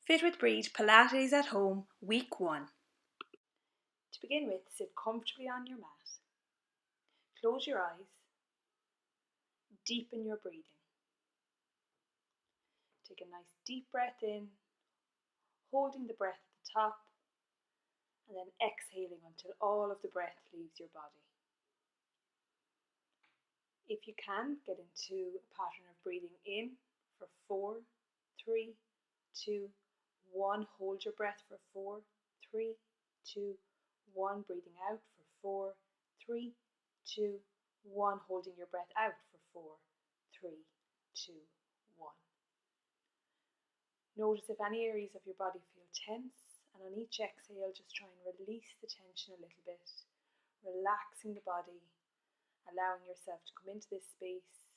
Fit with Bríd Pilates at Home, Week 1. To begin with, sit comfortably on your mat. Close your eyes. Deepen your breathing. Take a nice deep breath in, holding the breath at the top, and then exhaling until all of the breath leaves your body. If you can, get into a pattern of breathing in for 4, 3, 2, 1. Hold your breath for 4, 3, 2, 1. Breathing out for 4, 3, 2, 1. Holding your breath out for 4, 3, 2, 1. Notice if any areas of your body feel tense, and on each exhale just try and release the tension a little bit, relaxing the body, allowing yourself to come into this space,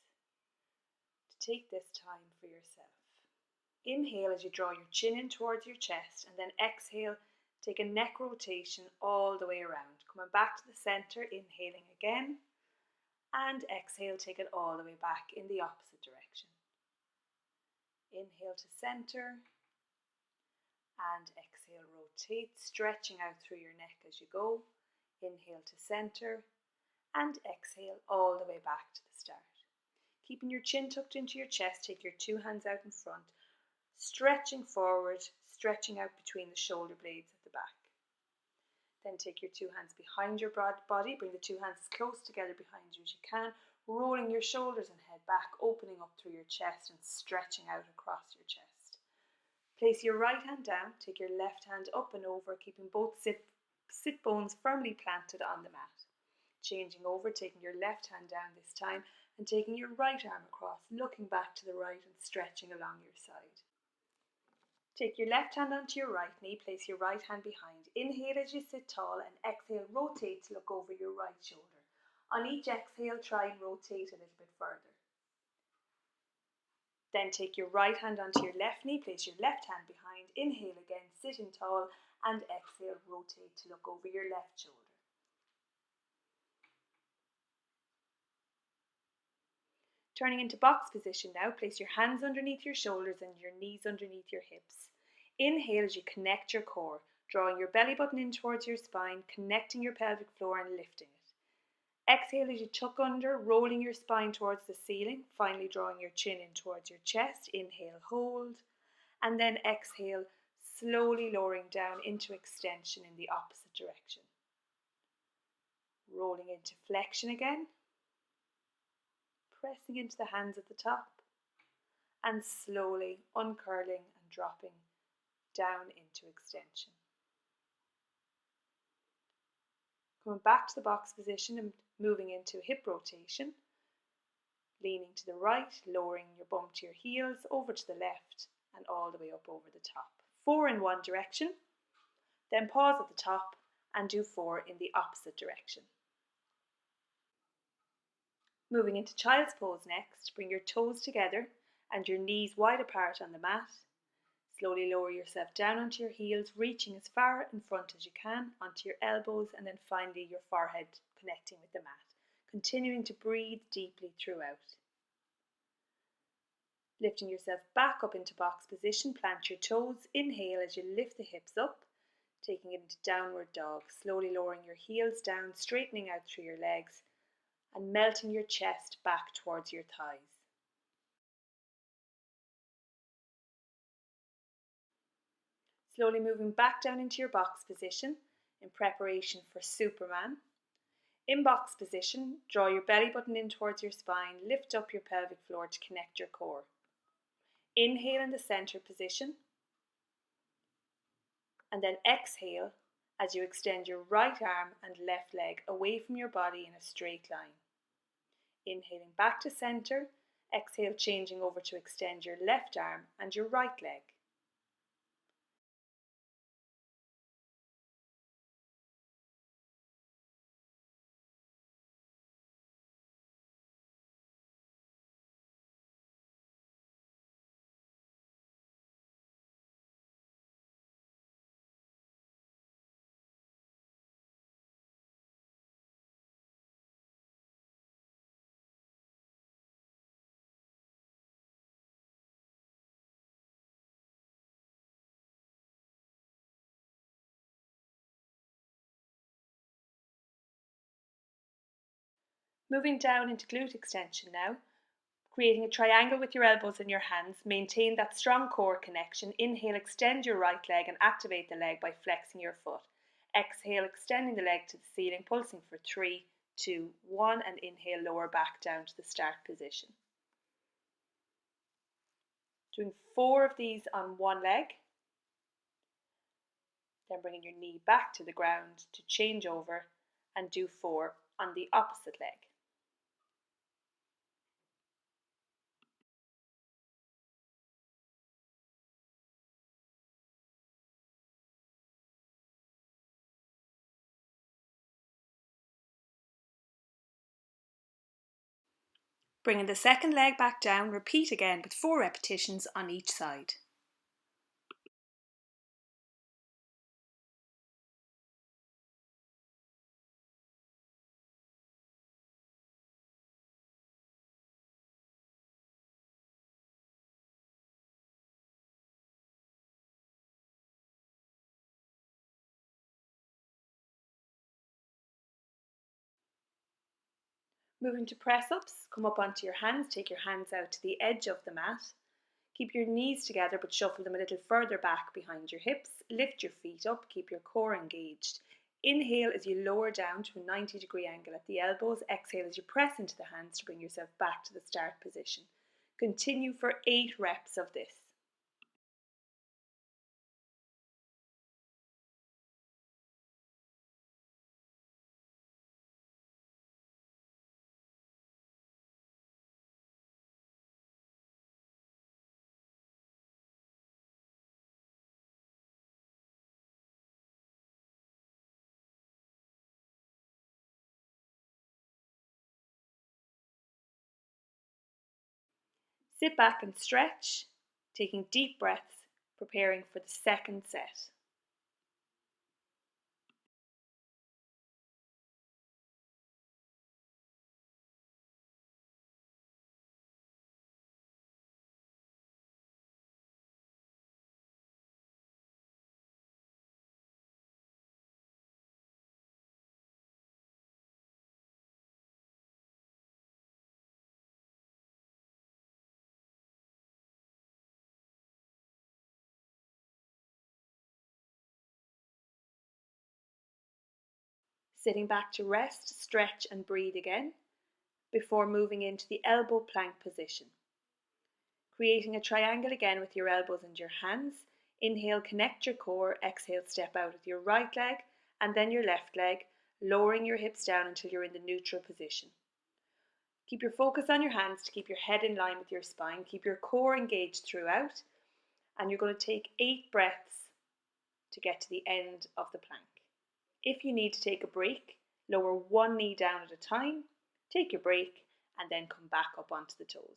to take this time for yourself. Inhale as you draw your chin in towards your chest, and then exhale, take a neck rotation all the way around. Coming back to the center, inhaling again, and exhale, take it all the way back in the opposite direction. Inhale to center, and exhale, rotate, stretching out through your neck as you go. Inhale to center, and exhale all the way back to the start. Keeping your chin tucked into your chest, take your 2 hands out in front, stretching forward, stretching out between the shoulder blades at the back. Then take your 2 hands behind your broad body, bring the 2 hands as close together behind you as you can, rolling your shoulders and head back, opening up through your chest and stretching out across your chest. Place your right hand down, take your left hand up and over, keeping both sit bones firmly planted on the mat. Changing over, taking your left hand down this time and taking your right arm across, looking back to the right and stretching along your side. Take your left hand onto your right knee, place your right hand behind. Inhale as you sit tall and exhale, rotate to look over your right shoulder. On each exhale, try and rotate a little bit further. Then take your right hand onto your left knee, place your left hand behind. Inhale again, sitting tall, and exhale, rotate to look over your left shoulder. Turning into box position now, place your hands underneath your shoulders and your knees underneath your hips. Inhale as you connect your core, drawing your belly button in towards your spine, connecting your pelvic floor and lifting it. Exhale as you tuck under, rolling your spine towards the ceiling, finally drawing your chin in towards your chest. Inhale, hold, and then exhale, slowly lowering down into extension in the opposite direction. Rolling into flexion again. Pressing into the hands at the top and slowly uncurling and dropping down into extension. Coming back to the box position and moving into hip rotation, leaning to the right, lowering your bum to your heels, over to the left and all the way up over the top. 4 in one direction, then pause at the top and do 4 in the opposite direction. Moving into child's pose next, bring your toes together and your knees wide apart on the mat. Slowly lower yourself down onto your heels, reaching as far in front as you can, onto your elbows, and then finally your forehead connecting with the mat. Continuing to breathe deeply throughout. Lifting yourself back up into box position, plant your toes, inhale as you lift the hips up, taking it into downward dog, slowly lowering your heels down, straightening out through your legs, and melting your chest back towards your thighs. Slowly moving back down into your box position in preparation for Superman. In box position, draw your belly button in towards your spine, lift up your pelvic floor to connect your core. Inhale in the center position, and then exhale as you extend your right arm and left leg away from your body in a straight line. Inhaling back to center, exhale changing over to extend your left arm and your right leg. Moving down into glute extension now, creating a triangle with your elbows and your hands. Maintain that strong core connection. Inhale, extend your right leg and activate the leg by flexing your foot. Exhale, extending the leg to the ceiling, pulsing for 3, 2, 1, and inhale, lower back down to the start position. Doing 4 of these on one leg. Then bringing your knee back to the ground to change over and do 4 on the opposite leg. Bringing the second leg back down, repeat again with 4 repetitions on each side. Moving to press-ups, come up onto your hands, take your hands out to the edge of the mat. Keep your knees together but shuffle them a little further back behind your hips. Lift your feet up, keep your core engaged. Inhale as you lower down to a 90-degree angle at the elbows. Exhale as you press into the hands to bring yourself back to the start position. Continue for 8 reps of this. Sit back and stretch, taking deep breaths, preparing for the second set. Sitting back to rest, stretch and breathe again before moving into the elbow plank position. Creating a triangle again with your elbows and your hands. Inhale, connect your core. Exhale, step out with your right leg and then your left leg, lowering your hips down until you're in the neutral position. Keep your focus on your hands to keep your head in line with your spine. Keep your core engaged throughout, and you're going to take 8 breaths to get to the end of the plank. If you need to take a break, lower one knee down at a time, take your break, and then come back up onto the toes.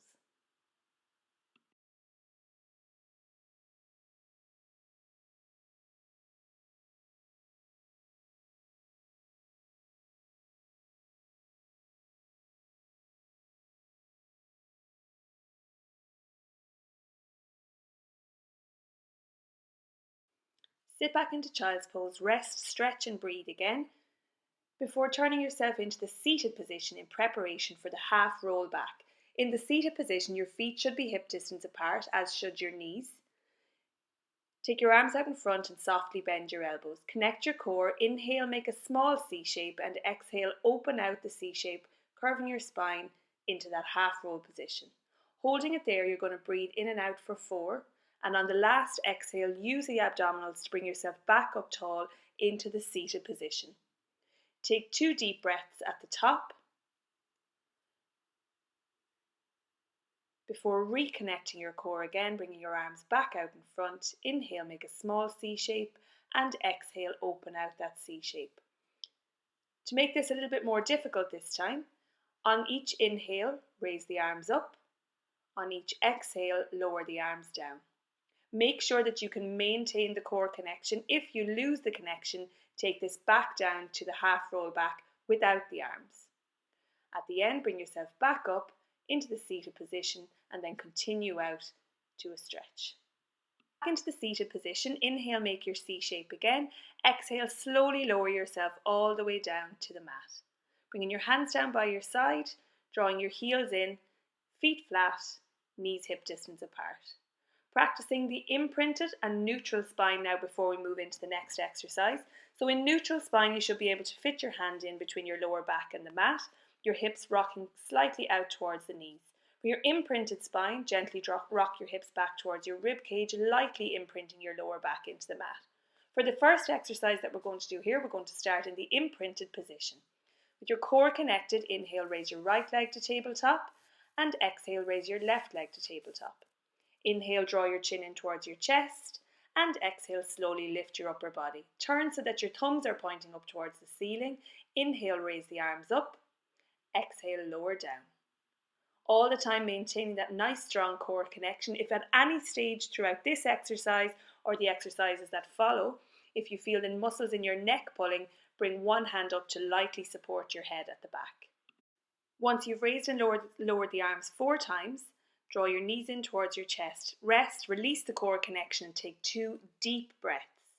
Sit back into child's pose, rest, stretch and breathe again before turning yourself into the seated position in preparation for the half roll back. In the seated position, your feet should be hip distance apart, as should your knees. Take your arms out in front and softly bend your elbows. Connect your core. Inhale, make a small C shape, and exhale, open out the C shape, curving your spine into that half roll position. Holding it there, you're going to breathe in and out for 4. And on the last exhale, use the abdominals to bring yourself back up tall into the seated position. Take 2 deep breaths at the top before reconnecting your core again, bringing your arms back out in front. Inhale, make a small C shape, and exhale, open out that C shape. To make this a little bit more difficult this time, on each inhale, raise the arms up. On each exhale, lower the arms down. Make sure that you can maintain the core connection. If you lose the connection, take this back down to the half roll back without the arms. At the end, bring yourself back up into the seated position and then continue out to a stretch. Back into the seated position, inhale, make your C shape again. Exhale, slowly lower yourself all the way down to the mat. Bringing your hands down by your side, drawing your heels in, feet flat, knees hip distance apart. Practicing the imprinted and neutral spine now before we move into the next exercise. So in neutral spine, you should be able to fit your hand in between your lower back and the mat, your hips rocking slightly out towards the knees. For your imprinted spine, gently rock your hips back towards your rib cage, lightly imprinting your lower back into the mat. For the first exercise that we're going to do here, we're going to start in the imprinted position. With your core connected, inhale, raise your right leg to tabletop, and exhale, raise your left leg to tabletop. Inhale, draw your chin in towards your chest, and exhale, slowly lift your upper body. Turn so that your thumbs are pointing up towards the ceiling. Inhale, raise the arms up. Exhale, lower down. All the time maintaining that nice strong core connection. If at any stage throughout this exercise or the exercises that follow, if you feel the muscles in your neck pulling, bring one hand up to lightly support your head at the back. Once you've raised and lowered the arms 4 times, draw your knees in towards your chest. Rest, release the core connection and take 2 deep breaths.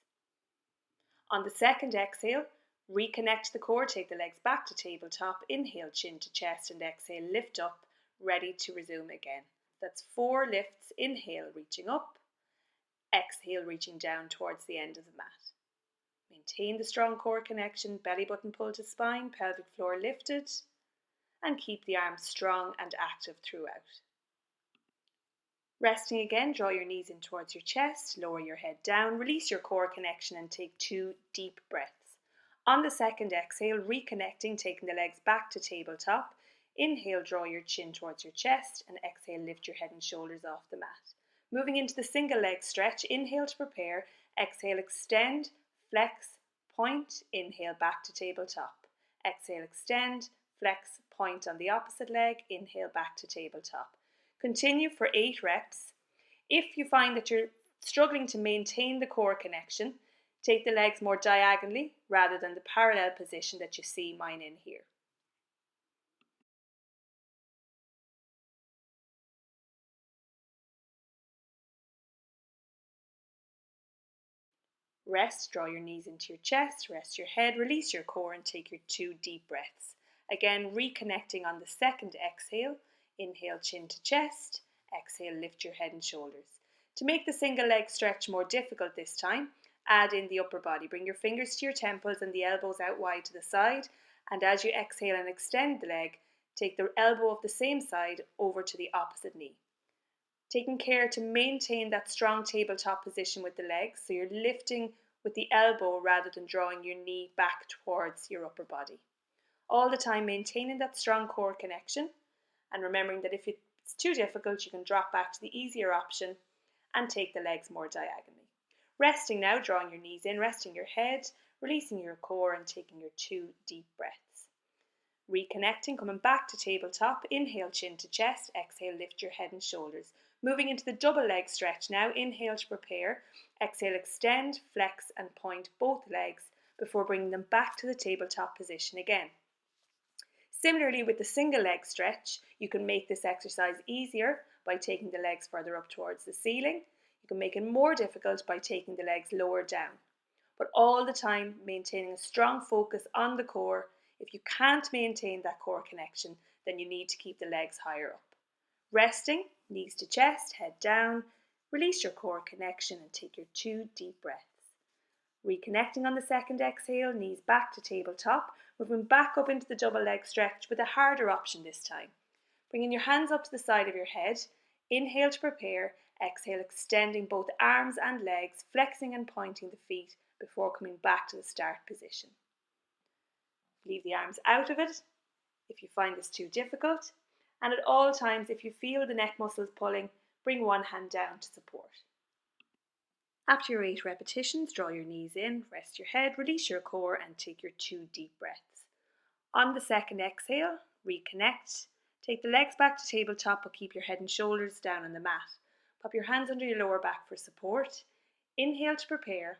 On the second exhale, reconnect the core, take the legs back to tabletop. Inhale, chin to chest, and exhale, lift up, ready to resume again. That's 4 lifts. Inhale, reaching up. Exhale, reaching down towards the end of the mat. Maintain the strong core connection, belly button pull to spine, pelvic floor lifted, and keep the arms strong and active throughout. Resting again, draw your knees in towards your chest, lower your head down, release your core connection and take 2 deep breaths. On the second exhale, reconnecting, taking the legs back to tabletop. Inhale, draw your chin towards your chest, and exhale, lift your head and shoulders off the mat. Moving into the single leg stretch, inhale to prepare, exhale, extend, flex, point, inhale, back to tabletop. Exhale, extend, flex, point on the opposite leg, inhale, back to tabletop. Continue for 8 reps. If you find that you're struggling to maintain the core connection, take the legs more diagonally rather than the parallel position that you see mine in here. Rest, draw your knees into your chest, rest your head, release your core and take your 2 deep breaths. Again, reconnecting on the second exhale. Inhale, chin to chest. Exhale, lift your head and shoulders. To make the single leg stretch more difficult this time, add in the upper body. Bring your fingers to your temples and the elbows out wide to the side. And as you exhale and extend the leg, take the elbow of the same side over to the opposite knee. Taking care to maintain that strong tabletop position with the legs, so you're lifting with the elbow rather than drawing your knee back towards your upper body. All the time maintaining that strong core connection, and remembering that if it's too difficult, you can drop back to the easier option and take the legs more diagonally. Resting now, drawing your knees in, resting your head, releasing your core and taking your 2 deep breaths. Reconnecting, coming back to tabletop, inhale, chin to chest, exhale, lift your head and shoulders. Moving into the double leg stretch now, inhale to prepare, exhale, extend, flex and point both legs before bringing them back to the tabletop position again. Similarly with the single leg stretch, you can make this exercise easier by taking the legs further up towards the ceiling. You can make it more difficult by taking the legs lower down. But all the time maintaining a strong focus on the core. If you can't maintain that core connection, then you need to keep the legs higher up. Resting, knees to chest, head down, release your core connection and take your 2 deep breaths. Reconnecting on the second exhale, knees back to tabletop, moving back up into the double leg stretch with a harder option this time. Bringing your hands up to the side of your head, inhale to prepare, exhale extending both arms and legs, flexing and pointing the feet before coming back to the start position. Leave the arms out of it if you find this too difficult, and at all times if you feel the neck muscles pulling, bring one hand down to support. After your 8 repetitions, draw your knees in, rest your head, release your core and take your 2 deep breaths. On the second exhale, reconnect, take the legs back to tabletop but keep your head and shoulders down on the mat. Pop your hands under your lower back for support. Inhale to prepare,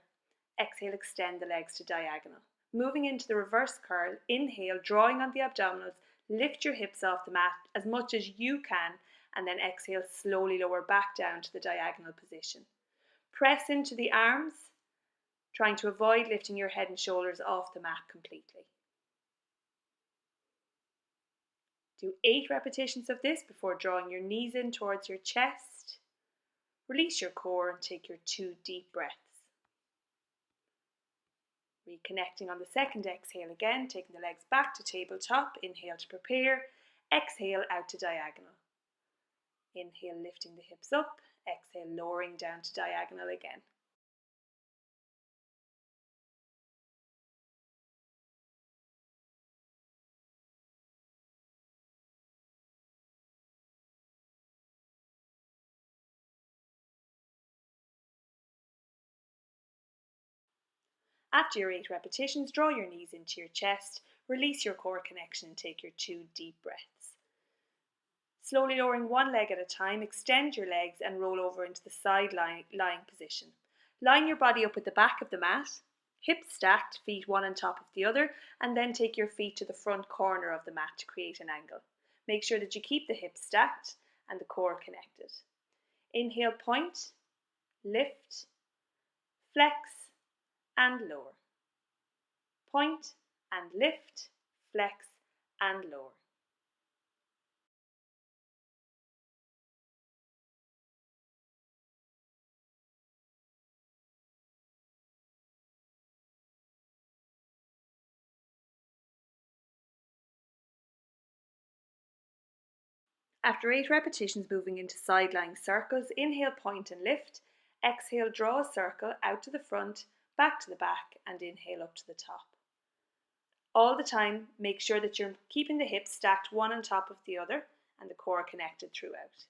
exhale extend the legs to diagonal. Moving into the reverse curl, inhale drawing on the abdominals, lift your hips off the mat as much as you can and then exhale slowly lower back down to the diagonal position. Press into the arms, trying to avoid lifting your head and shoulders off the mat completely. Do 8 repetitions of this before drawing your knees in towards your chest. Release your core and take your 2 deep breaths. Reconnecting on the second exhale again, taking the legs back to tabletop. Inhale to prepare. Exhale out to diagonal. Inhale, lifting the hips up. Exhale, lowering down to diagonal again. After your 8 repetitions, draw your knees into your chest, release your core connection and take your 2 deep breaths. Slowly lowering one leg at a time, extend your legs and roll over into the side lying position. Line your body up at the back of the mat, hips stacked, feet one on top of the other, and then take your feet to the front corner of the mat to create an angle. Make sure that you keep the hips stacked and the core connected. Inhale, point, lift, flex, and lower. Point and lift, flex and lower. After 8 repetitions, moving into side lying circles, inhale, point and lift. Exhale, draw a circle out to the front, back to the back, and inhale up to the top. All the time, make sure that you're keeping the hips stacked one on top of the other and the core connected throughout.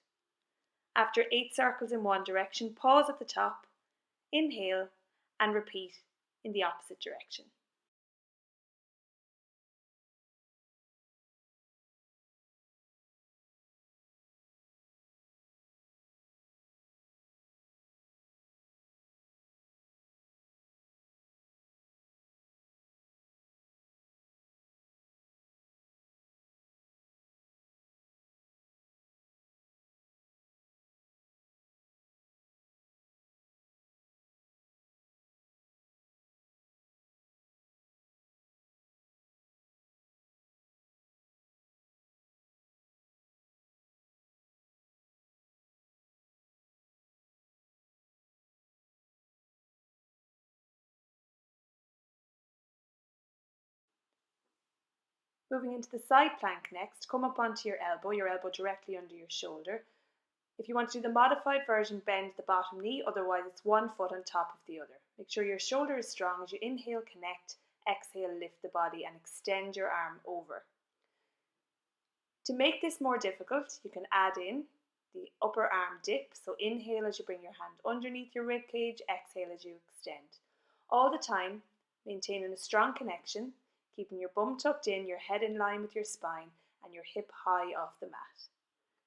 After 8 circles in one direction, pause at the top, inhale, and repeat in the opposite direction. Moving into the side plank next, come up onto your elbow directly under your shoulder. If you want to do the modified version, bend the bottom knee, otherwise it's one foot on top of the other. Make sure your shoulder is strong as you inhale, connect, exhale, lift the body and extend your arm over. To make this more difficult, you can add in the upper arm dip. So inhale as you bring your hand underneath your rib cage, exhale as you extend. All the time, maintaining a strong connection, keeping your bum tucked in, your head in line with your spine, and your hip high off the mat.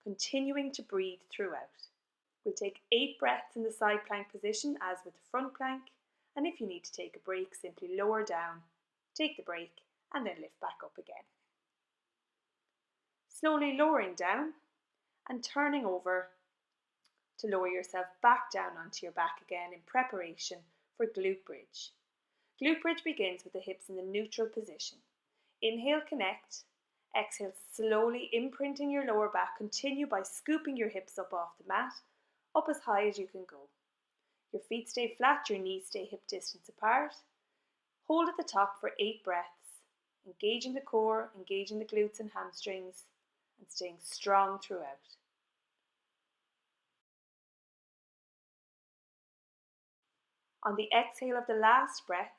Continuing to breathe throughout. We'll take 8 breaths in the side plank position as with the front plank, and if you need to take a break, simply lower down, take the break, and then lift back up again. Slowly lowering down and turning over to lower yourself back down onto your back again in preparation for glute bridge. Glute bridge begins with the hips in the neutral position. Inhale, connect. Exhale, slowly imprinting your lower back. Continue by scooping your hips up off the mat, up as high as you can go. Your feet stay flat, your knees stay hip distance apart. Hold at the top for 8 breaths, engaging the core, engaging the glutes and hamstrings, and staying strong throughout. On the exhale of the last breath,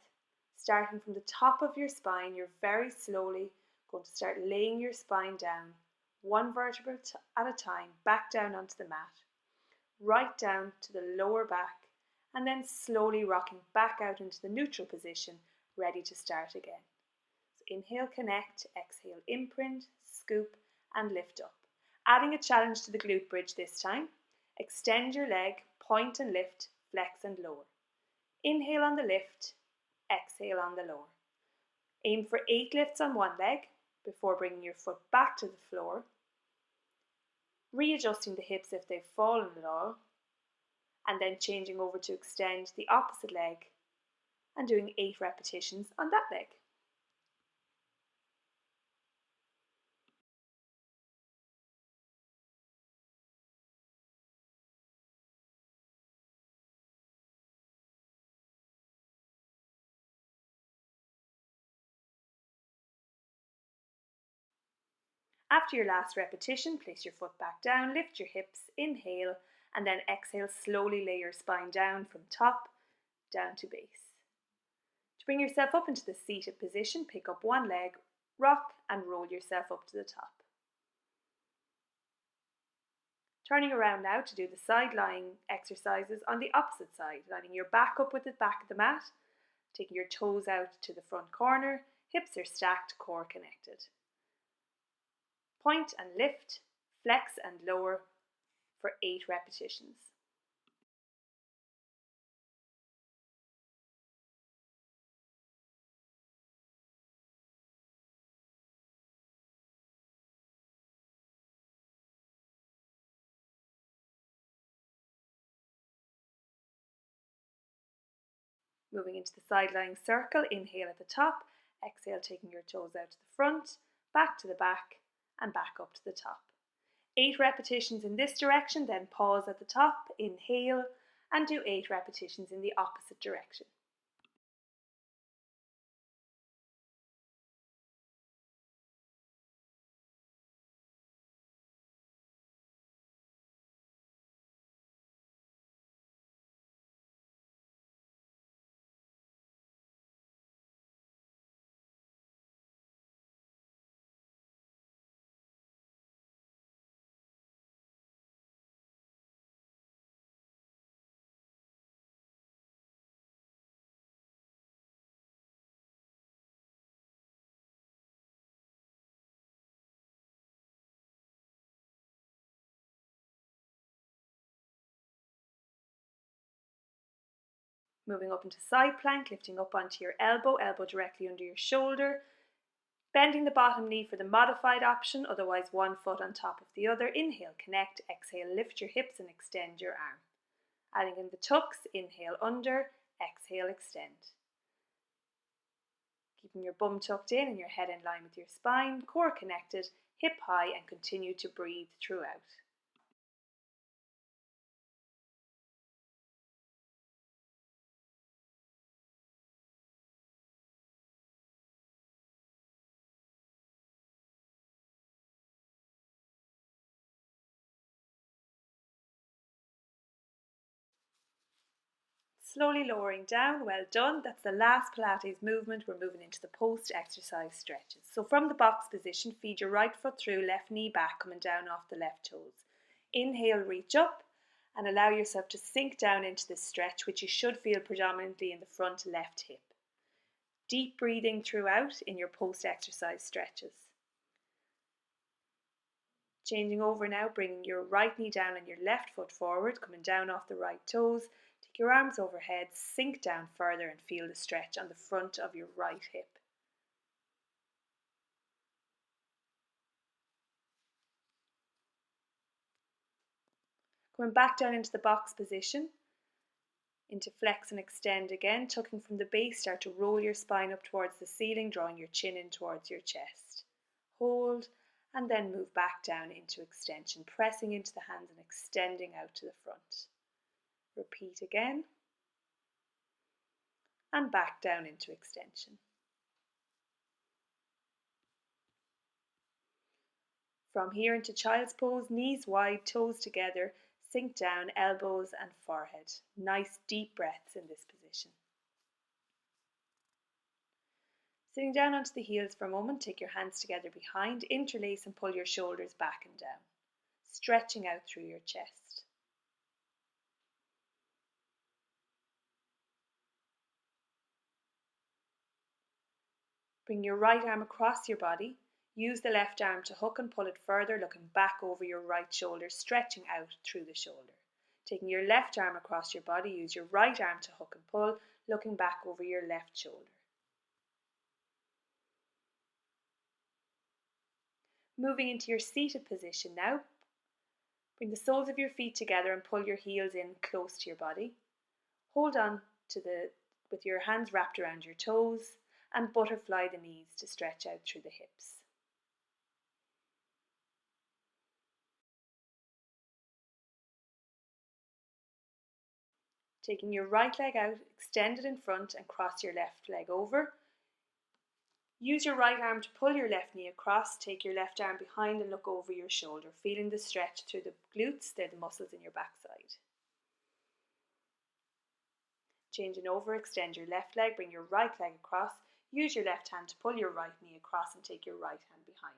starting from the top of your spine, you're very slowly going to start laying your spine down, one vertebra at a time, back down onto the mat, right down to the lower back, and then slowly rocking back out into the neutral position, ready to start again. So inhale, connect, exhale, imprint, scoop, and lift up. Adding a challenge to the glute bridge this time. Extend your leg, point and lift, flex and lower. Inhale on the lift, exhale on the lower. Aim for 8 lifts on one leg before bringing your foot back to the floor, readjusting the hips if they've fallen at all, and then changing over to extend the opposite leg and doing 8 repetitions on that leg. After your last repetition, place your foot back down, lift your hips, inhale, and then exhale, slowly lay your spine down from top down to base. To bring yourself up into the seated position, pick up one leg, rock and roll yourself up to the top. Turning around now to do the side lying exercises on the opposite side, lining your back up with the back of the mat, taking your toes out to the front corner, hips are stacked, core connected. Point and lift, flex and lower for 8 repetitions. Moving into the side lying circle, inhale at the top, exhale taking your toes out to the front, back to the back and back up to the top. 8 repetitions in this direction, then pause at the top, inhale and do 8 repetitions in the opposite direction. Moving up into side plank, lifting up onto your elbow, elbow directly under your shoulder, bending the bottom knee for the modified option, otherwise one foot on top of the other. Inhale, connect, exhale, lift your hips and extend your arm. Adding in the tucks, inhale under, exhale, extend. Keeping your bum tucked in and your head in line with your spine, core connected, hip high, and continue to breathe throughout. Slowly lowering down, well done. That's the last Pilates movement. We're moving into the post-exercise stretches. So from the box position, feed your right foot through, left knee back, coming down off the left toes. Inhale, reach up and allow yourself to sink down into this stretch, which you should feel predominantly in the front left hip. Deep breathing throughout in your post-exercise stretches. Changing over now, bringing your right knee down and your left foot forward, coming down off the right toes. Take your arms overhead, sink down further and feel the stretch on the front of your right hip. Coming back down into the box position, into flex and extend again, tucking from the base, start to roll your spine up towards the ceiling, drawing your chin in towards your chest. Hold and then move back down into extension, pressing into the hands and extending out to the front. Repeat again. And back down into extension. From here into child's pose, knees wide, toes together, sink down, elbows and forehead. Nice deep breaths in this position. Sitting down onto the heels for a moment, take your hands together behind, interlace and pull your shoulders back and down, stretching out through your chest. Bring your right arm across your body. Use the left arm to hook and pull it further, looking back over your right shoulder, stretching out through the shoulder. Taking your left arm across your body, use your right arm to hook and pull, looking back over your left shoulder. Moving into your seated position now. Bring the soles of your feet together and pull your heels in close to your body. Hold on to with your hands wrapped around your toes and butterfly the knees to stretch out through the hips. Taking your right leg out, extend it in front and cross your left leg over. Use your right arm to pull your left knee across. Take your left arm behind and look over your shoulder, feeling the stretch through the glutes. They're the muscles in your backside. Changing over, extend your left leg, bring your right leg across. Use your left hand to pull your right knee across and take your right hand behind.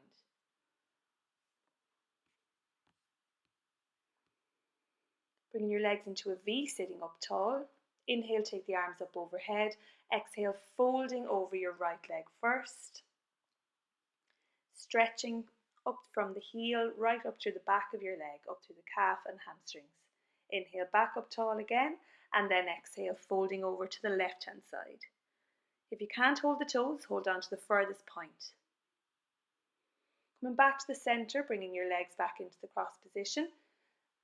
Bringing your legs into a V, sitting up tall. Inhale, take the arms up overhead. Exhale, folding over your right leg first. Stretching up from the heel, right up through the back of your leg, up through the calf and hamstrings. Inhale, back up tall again, and then exhale, folding over to the left hand side. If you can't hold the toes, hold on to the furthest point. Coming back to the center, bringing your legs back into the cross position.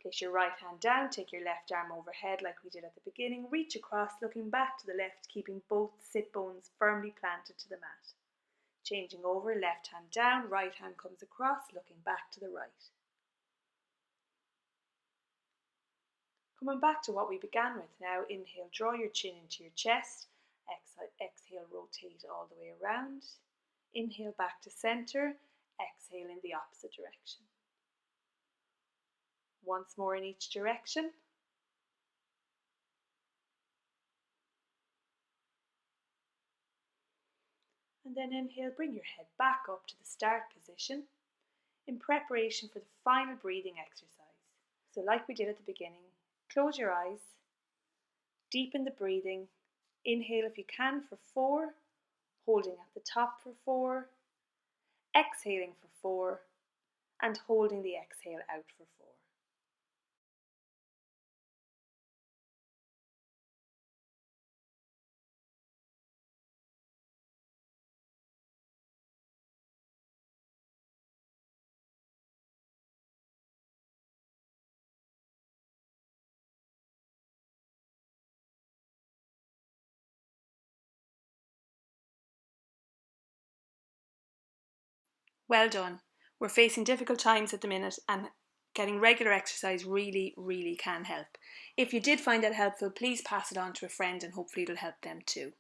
Place your right hand down, take your left arm overhead like we did at the beginning. Reach across, looking back to the left, keeping both sit bones firmly planted to the mat. Changing over, left hand down, right hand comes across, looking back to the right. Coming back to what we began with now, inhale, draw your chin into your chest. Exhale, rotate all the way around. Inhale, back to center. Exhale in the opposite direction. Once more in each direction. And then inhale, bring your head back up to the start position in preparation for the final breathing exercise. So like we did at the beginning, close your eyes, deepen the breathing. Inhale if you can for 4, holding at the top for 4, exhaling for 4, and holding the exhale out for 4. Well done. We're facing difficult times at the minute and getting regular exercise really can help. If you did find that helpful, please pass it on to a friend and hopefully it'll help them too.